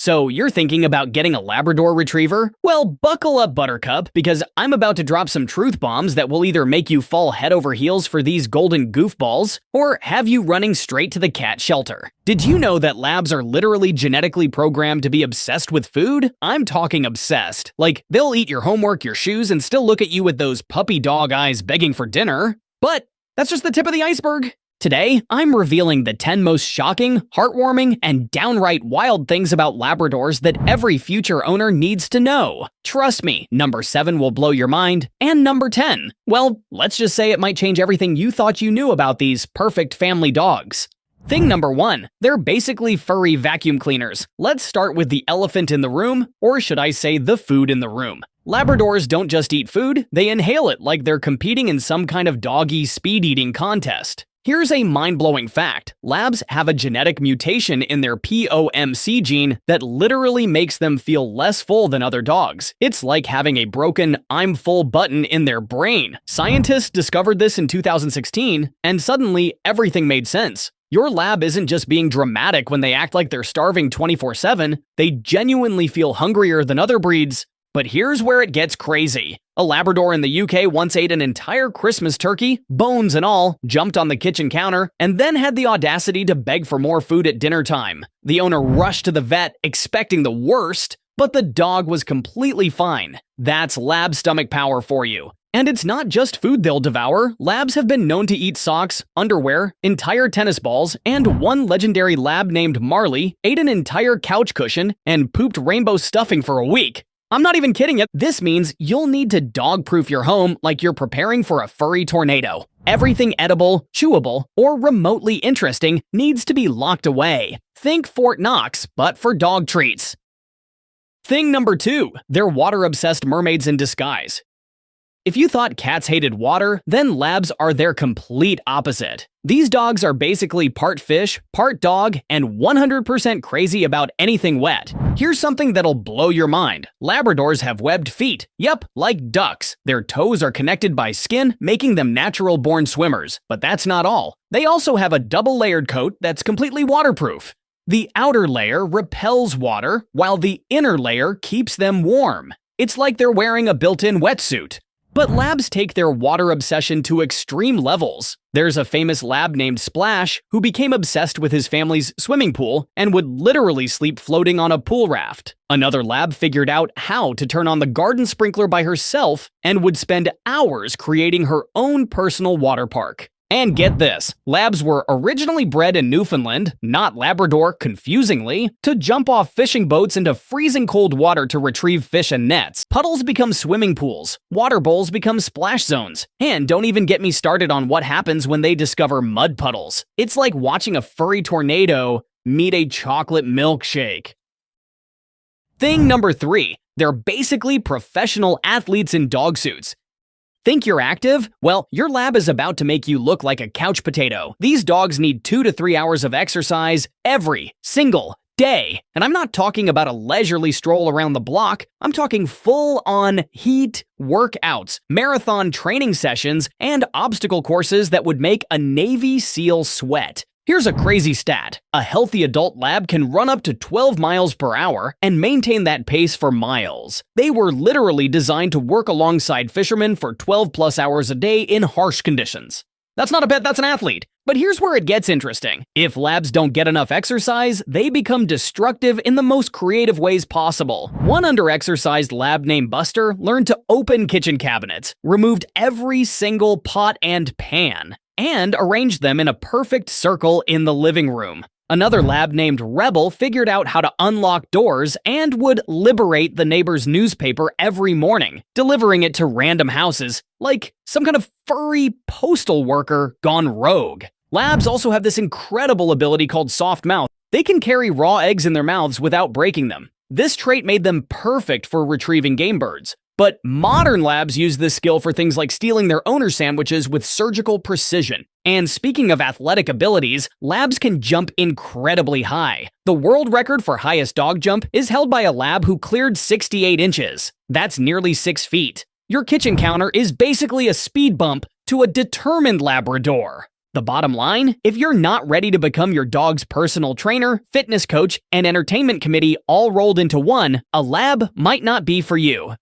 So you're thinking about getting a Labrador retriever? Well, buckle up, Buttercup, because I'm about to drop some truth bombs that will either make you fall head over heels for these golden goofballs, or have you running straight to the cat shelter. Did you know that labs are literally genetically programmed to be obsessed with food? I'm talking obsessed. Like, they'll eat your homework, your shoes, and still look at you with those puppy dog eyes begging for dinner. But that's just the tip of the iceberg. Today, I'm revealing the 10 most shocking, heartwarming, and downright wild things about Labradors that every future owner needs to know. Trust me, number 7 will blow your mind, and number 10, well, let's just say it might change everything you thought you knew about these perfect family dogs. Thing number 1, they're basically furry vacuum cleaners. Let's start with the elephant in the room, or should I say the food in the room. Labradors don't just eat food, they inhale it like they're competing in some kind of doggy speed-eating contest. Here's a mind-blowing fact. Labs have a genetic mutation in their POMC gene that literally makes them feel less full than other dogs. It's like having a broken "I'm full" button in their brain. Scientists discovered this in 2016, and suddenly everything made sense. Your lab isn't just being dramatic when they act like they're starving 24/7, they genuinely feel hungrier than other breeds. But here's where it gets crazy. A Labrador in the UK once ate an entire Christmas turkey, bones and all, jumped on the kitchen counter, and then had the audacity to beg for more food at dinner time. The owner rushed to the vet, expecting the worst, but the dog was completely fine. That's lab stomach power for you. And it's not just food they'll devour. Labs have been known to eat socks, underwear, entire tennis balls, and one legendary lab named Marley ate an entire couch cushion and pooped rainbow stuffing for a week. I'm not even kidding you. This means you'll need to dog-proof your home like you're preparing for a furry tornado. Everything edible, chewable, or remotely interesting needs to be locked away. Think Fort Knox, but for dog treats. Thing number 2, they're water-obsessed mermaids in disguise. If you thought cats hated water, then labs are their complete opposite. These dogs are basically part fish, part dog, and 100% crazy about anything wet. Here's something that'll blow your mind. Labradors have webbed feet. Yep, like ducks. Their toes are connected by skin, making them natural-born swimmers. But that's not all. They also have a double-layered coat that's completely waterproof. The outer layer repels water, while the inner layer keeps them warm. It's like they're wearing a built-in wetsuit. But labs take their water obsession to extreme levels. There's a famous lab named Splash who became obsessed with his family's swimming pool and would literally sleep floating on a pool raft. Another lab figured out how to turn on the garden sprinkler by herself and would spend hours creating her own personal water park. And get this, labs were originally bred in Newfoundland, not Labrador, confusingly, to jump off fishing boats into freezing cold water to retrieve fish and nets. Puddles become swimming pools, water bowls become splash zones, and don't even get me started on what happens when they discover mud puddles. It's like watching a furry tornado meet a chocolate milkshake. Thing number 3, they're basically professional athletes in dog suits. Think you're active? Well, your lab is about to make you look like a couch potato. These dogs need 2 to 3 hours of exercise every single day. And I'm not talking about a leisurely stroll around the block. I'm talking full-on heat workouts, marathon training sessions, and obstacle courses that would make a Navy SEAL sweat. Here's a crazy stat. A healthy adult lab can run up to 12 miles per hour and maintain that pace for miles. They were literally designed to work alongside fishermen for 12 plus hours a day in harsh conditions. That's not a pet, that's an athlete. But here's where it gets interesting. If labs don't get enough exercise, they become destructive in the most creative ways possible. One under-exercised lab named Buster learned to open kitchen cabinets, removed every single pot and pan, and arranged them in a perfect circle in the living room. Another lab named Rebel figured out how to unlock doors and would liberate the neighbor's newspaper every morning, delivering it to random houses, like some kind of furry postal worker gone rogue. Labs also have this incredible ability called soft mouth. They can carry raw eggs in their mouths without breaking them. This trait made them perfect for retrieving game birds. But modern labs use this skill for things like stealing their owner's sandwiches with surgical precision. And speaking of athletic abilities, labs can jump incredibly high. The world record for highest dog jump is held by a lab who cleared 68 inches. That's nearly 6 feet. Your kitchen counter is basically a speed bump to a determined Labrador. The bottom line, if you're not ready to become your dog's personal trainer, fitness coach, and entertainment committee all rolled into one, a lab might not be for you.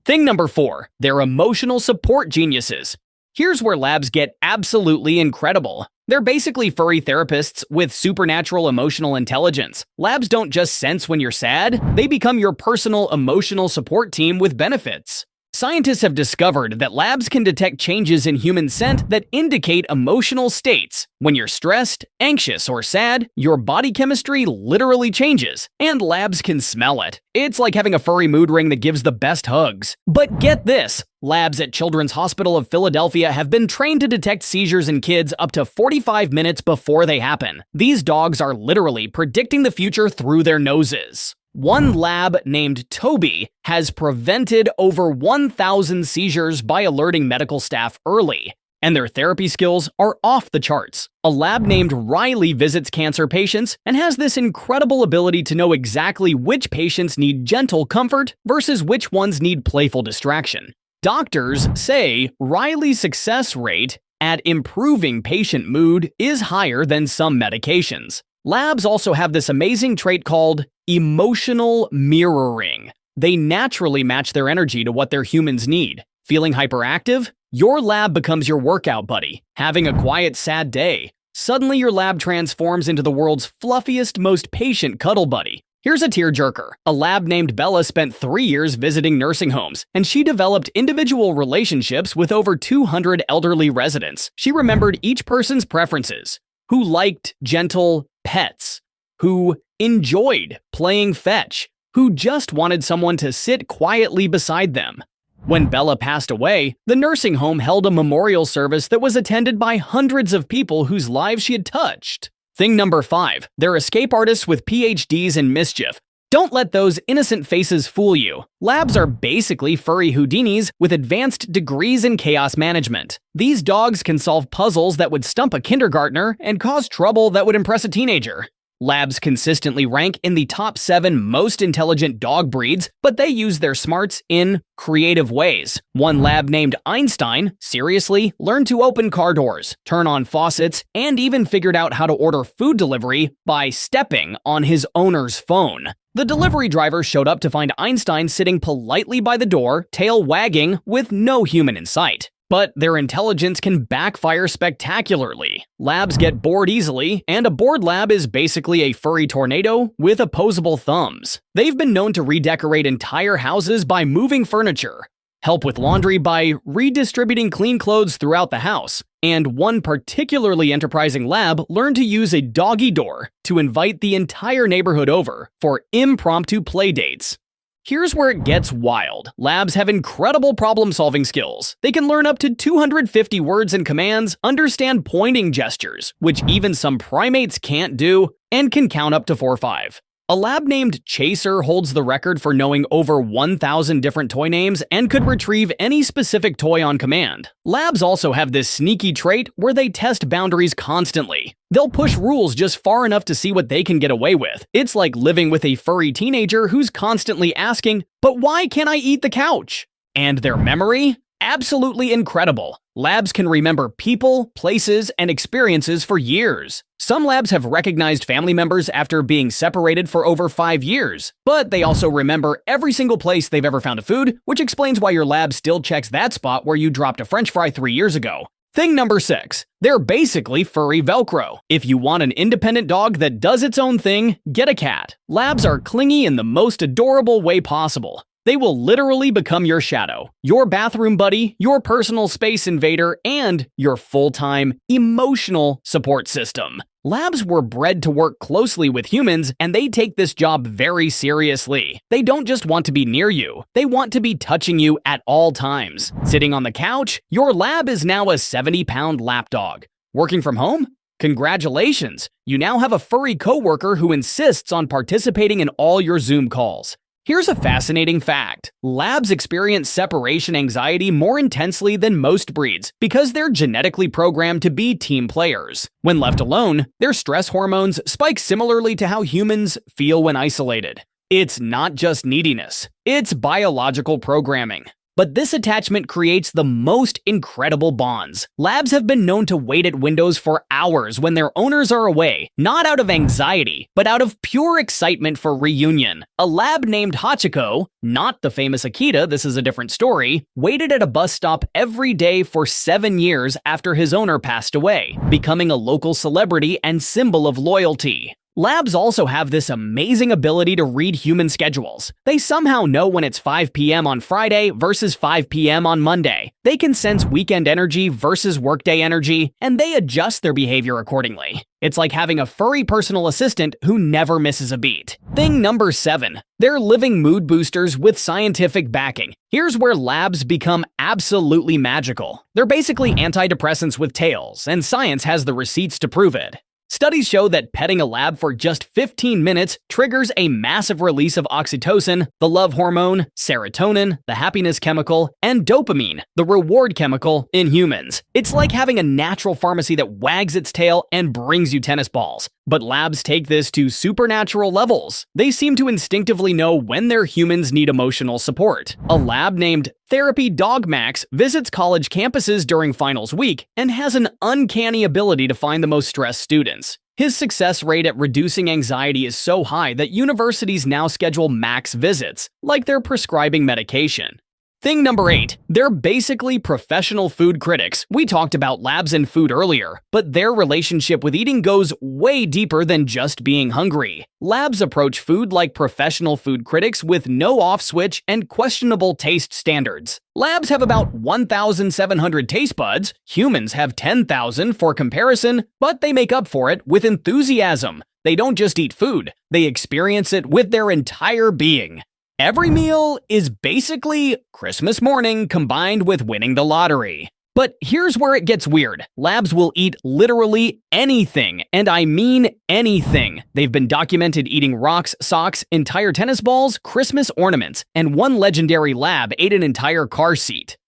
Thing number 4, they're emotional support geniuses. Here's where labs get absolutely incredible. They're basically furry therapists with supernatural emotional intelligence. Labs don't just sense when you're sad, they become your personal emotional support team with benefits. Scientists have discovered that labs can detect changes in human scent that indicate emotional states. When you're stressed, anxious, or sad, your body chemistry literally changes, and labs can smell it. It's like having a furry mood ring that gives the best hugs. But get this! Labs at Children's Hospital of Philadelphia have been trained to detect seizures in kids up to 45 minutes before they happen. These dogs are literally predicting the future through their noses. One lab named Toby has prevented over 1,000 seizures by alerting medical staff early, and their therapy skills are off the charts. A lab named Riley visits cancer patients and has this incredible ability to know exactly which patients need gentle comfort versus which ones need playful distraction. Doctors say Riley's success rate at improving patient mood is higher than some medications. Labs also have this amazing trait called emotional mirroring. They naturally match their energy to what their humans need. Feeling hyperactive? Your lab becomes your workout buddy. Having a quiet, sad day? Suddenly your lab transforms into the world's fluffiest, most patient cuddle buddy. Here's a tearjerker. A lab named Bella spent 3 years visiting nursing homes, and she developed individual relationships with over 200 elderly residents. She remembered each person's preferences, who liked gentle pets, who enjoyed playing fetch, who just wanted someone to sit quietly beside them. When Bella passed away, the nursing home held a memorial service that was attended by hundreds of people whose lives she had touched. Thing number 5, they're escape artists with PhDs in mischief. Don't let those innocent faces fool you. Labs are basically furry Houdinis with advanced degrees in chaos management. These dogs can solve puzzles that would stump a kindergartner and cause trouble that would impress a teenager. Labs consistently rank in the top 7 most intelligent dog breeds, but they use their smarts in creative ways. One lab named Einstein, seriously, learned to open car doors, turn on faucets, and even figured out how to order food delivery by stepping on his owner's phone. The delivery driver showed up to find Einstein sitting politely by the door, tail wagging, with no human in sight. But their intelligence can backfire spectacularly. Labs get bored easily, and a bored lab is basically a furry tornado with opposable thumbs. They've been known to redecorate entire houses by moving furniture, help with laundry by redistributing clean clothes throughout the house, and one particularly enterprising lab learned to use a doggy door to invite the entire neighborhood over for impromptu play dates. Here's where it gets wild. Labs have incredible problem-solving skills. They can learn up to 250 words and commands, understand pointing gestures, which even some primates can't do, and can count up to 4 or 5. A lab named Chaser holds the record for knowing over 1,000 different toy names and could retrieve any specific toy on command. Labs also have this sneaky trait where they test boundaries constantly. They'll push rules just far enough to see what they can get away with. It's like living with a furry teenager who's constantly asking, "But why can't I eat the couch?" And their memory? Absolutely incredible. Labs can remember people, places, and experiences for years. Some labs have recognized family members after being separated for over 5 years, but they also remember every single place they've ever found a food, which explains why your lab still checks that spot where you dropped a French fry 3 years ago. Thing number 6, they're basically furry Velcro. If you want an independent dog that does its own thing, get a cat. Labs are clingy in the most adorable way possible. They will literally become your shadow, your bathroom buddy, your personal space invader, and your full-time emotional support system. Labs were bred to work closely with humans, and they take this job very seriously. They don't just want to be near you, they want to be touching you at all times. Sitting on the couch, your lab is now a 70-pound lapdog. Working from home? Congratulations! You now have a furry coworker who insists on participating in all your Zoom calls. Here's a fascinating fact. Labs experience separation anxiety more intensely than most breeds because they're genetically programmed to be team players. When left alone, their stress hormones spike similarly to how humans feel when isolated. It's not just neediness, it's biological programming. but this attachment creates the most incredible bonds. Labs have been known to wait at windows for hours when their owners are away, not out of anxiety, but out of pure excitement for reunion. A lab named Hachiko, not the famous Akita, this is a different story, waited at a bus stop every day for 7 years after his owner passed away, becoming a local celebrity and symbol of loyalty. Labs also have this amazing ability to read human schedules. They somehow know when it's 5 p.m. on Friday versus 5 p.m. on Monday. They can sense weekend energy versus workday energy, and they adjust their behavior accordingly. It's like having a furry personal assistant who never misses a beat. Thing number 7. They're living mood boosters with scientific backing. Here's where labs become absolutely magical. They're basically antidepressants with tails, and science has the receipts to prove it. Studies show that petting a lab for just 15 minutes triggers a massive release of oxytocin, the love hormone, serotonin, the happiness chemical, and dopamine, the reward chemical, in humans. It's like having a natural pharmacy that wags its tail and brings you tennis balls. But labs take this to supernatural levels. They seem to instinctively know when their humans need emotional support. A lab named Therapy Dog Max visits college campuses during finals week and has an uncanny ability to find the most stressed students. His success rate at reducing anxiety is so high that universities now schedule Max visits, like they're prescribing medication. Thing number 8. They're basically professional food critics. We talked about labs and food earlier, but their relationship with eating goes way deeper than just being hungry. Labs approach food like professional food critics with no off switch and questionable taste standards. Labs have about 1,700 taste buds, humans have 10,000 for comparison, but they make up for it with enthusiasm. They don't just eat food, they experience it with their entire being. Every meal is basically Christmas morning combined with winning the lottery. But here's where it gets weird. Labs will eat literally anything, and I mean anything. They've been documented eating rocks, socks, entire tennis balls, Christmas ornaments, and one legendary lab ate an entire car seat.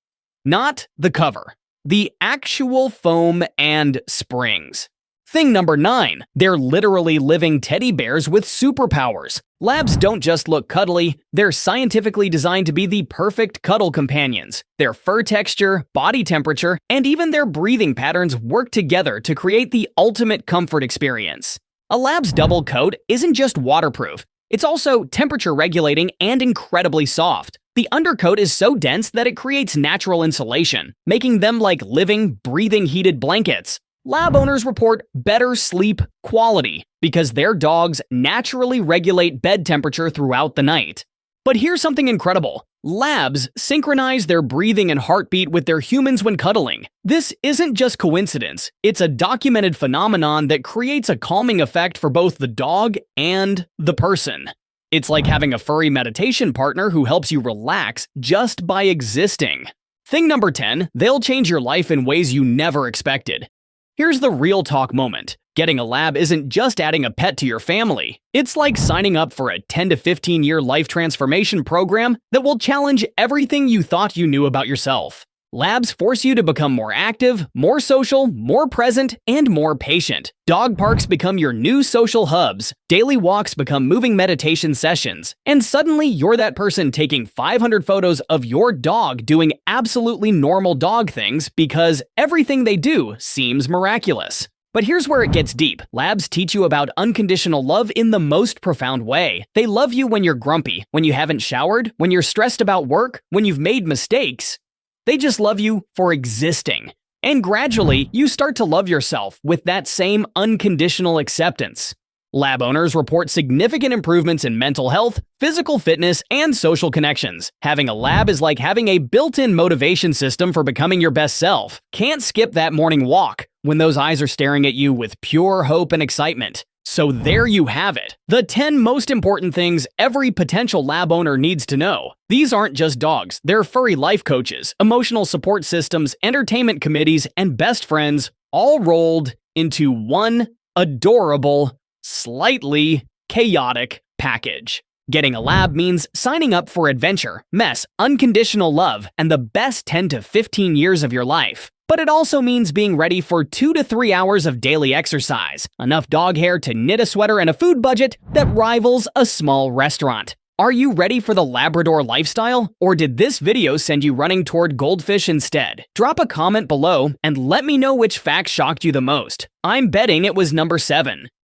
Not the cover. The actual foam and springs. Thing number 9. They're literally living teddy bears with superpowers. Labs don't just look cuddly, they're scientifically designed to be the perfect cuddle companions. Their fur texture, body temperature, and even their breathing patterns work together to create the ultimate comfort experience. A lab's double coat isn't just waterproof, it's also temperature regulating and incredibly soft. The undercoat is so dense that it creates natural insulation, making them like living, breathing heated blankets. Lab owners report better sleep quality because their dogs naturally regulate bed temperature throughout the night. But here's something incredible. Labs synchronize their breathing and heartbeat with their humans when cuddling. This isn't just coincidence. It's a documented phenomenon that creates a calming effect for both the dog and the person. It's like having a furry meditation partner who helps you relax just by existing. Thing number 10, they'll change your life in ways you never expected. Here's the real talk moment. Getting a lab isn't just adding a pet to your family. It's like signing up for a 10 to 15 year life transformation program that will challenge everything you thought you knew about yourself. Labs force you to become more active, more social, more present, and more patient. Dog parks become your new social hubs. Daily walks become moving meditation sessions. And suddenly you're that person taking 500 photos of your dog doing absolutely normal dog things because everything they do seems miraculous. But here's where it gets deep. Labs teach you about unconditional love in the most profound way. They love you when you're grumpy, when you haven't showered, when you're stressed about work, when you've made mistakes. They just love you for existing. And gradually, you start to love yourself with that same unconditional acceptance. Lab owners report significant improvements in mental health, physical fitness, and social connections. Having a lab is like having a built-in motivation system for becoming your best self. Can't skip that morning walk when those eyes are staring at you with pure hope and excitement. So there you have it. The 10 most important things every potential lab owner needs to know. These aren't just dogs. They're furry life coaches, emotional support systems, entertainment committees, and best friends, all rolled into one adorable, slightly chaotic package. Getting a lab means signing up for adventure, mess, unconditional love, and the best 10 to 15 years of your life. But it also means being ready for 2 to 3 hours of daily exercise, enough dog hair to knit a sweater, and a food budget that rivals a small restaurant. Are you ready for the Labrador lifestyle, or did this video send you running toward goldfish instead? Drop a comment below and let me know which fact shocked you the most. I'm betting it was number 7.